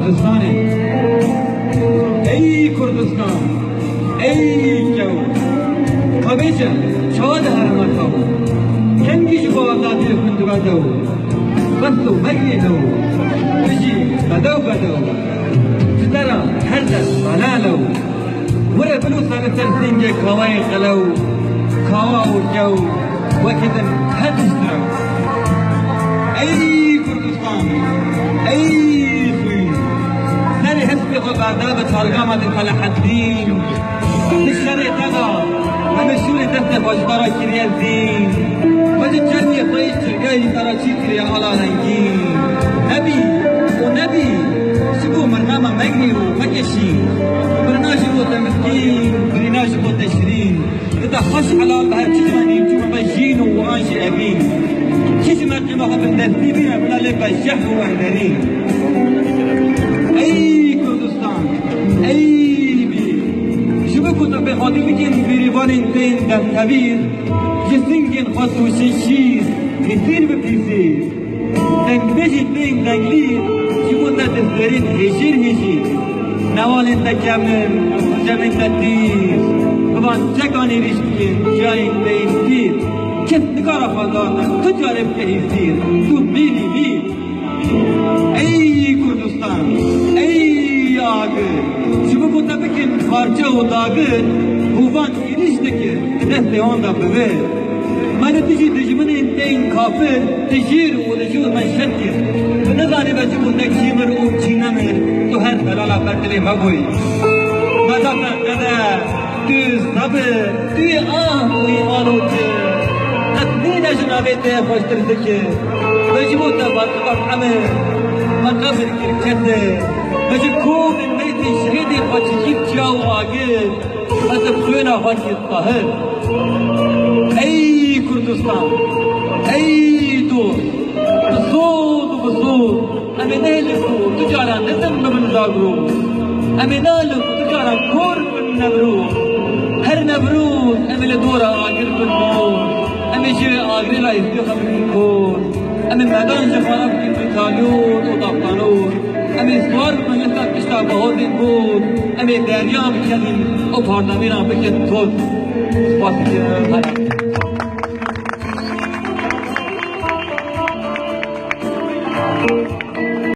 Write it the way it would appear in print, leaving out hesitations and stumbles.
کردستان ای کردستان ای جو خبیجه چاد حرمت ها کنگی جو آزادی رفت بدو بستو مگیدو بجی بدو سترا هردت بلالو وره بلو سالتر سنگه کوای قلو کوا و جو وكذا هدشنا أي كردستان أي خوي نري حسبي قبعدها بتهرقامة الفلاح الدين نشري تغا ومشوري دفت بجبارة كريا الدين وجد جاني طيش ترقاي تراشي كريا على هنجين نبي ونبي شبو مرنامة مجنيرو مكشي برناشبو تمسكين برناشبو تشرين إذا خش على الله تجمعني بجين وانشي أبين كيسنا قيمة بالنسبين أبنا لبجح وهدرين أي كردستان أي بي شبه كنت بخاطي بكين بريبان انتين دم كبير جسنجين خاصو شنشير كثير ببتيسير دنگبجي دنگ دنگلير شبه تدفرين هجير نوالين تكامل جمين تدير طبعا چکانی رشتیه جایی بیستیر کس نکار خواندانا تو جارب که ایستیر تو بیلی بی ای کردستان ای آگر شما کتا بکن خارچه و داگر هوان ایرشته که دست هوندا ببه من تجی دجمن انتین کافر تجیر و دجور من شدیر و نزانی بچه بودک چیمر و چینمر تو هر بلالا پرتلی مگوی مدافع قدر düz tabi, düy uy alucu, tatmine jünabete hoşturdu ki, vecibuta barkıbak amir, makabir kirkete, vecikûmin meyti şehidi hoçicik ciyav agir, atıp suyuna hoçit tahir. Ey Kurdistan, ey dost, buzud, emineli bu, tücaran nizim min zagru, emineli bu, tücaran kur min nebru, هر نبروز امل دورا آگر کن مور امی جوی آگری را استیخ بکن کور امی میدان جفارا بکن بتالور و دافتانور امی سوار بکن لسا کشتا بهودین بود امی دریا بکنی و پاردامی را بکن توز سپاسی که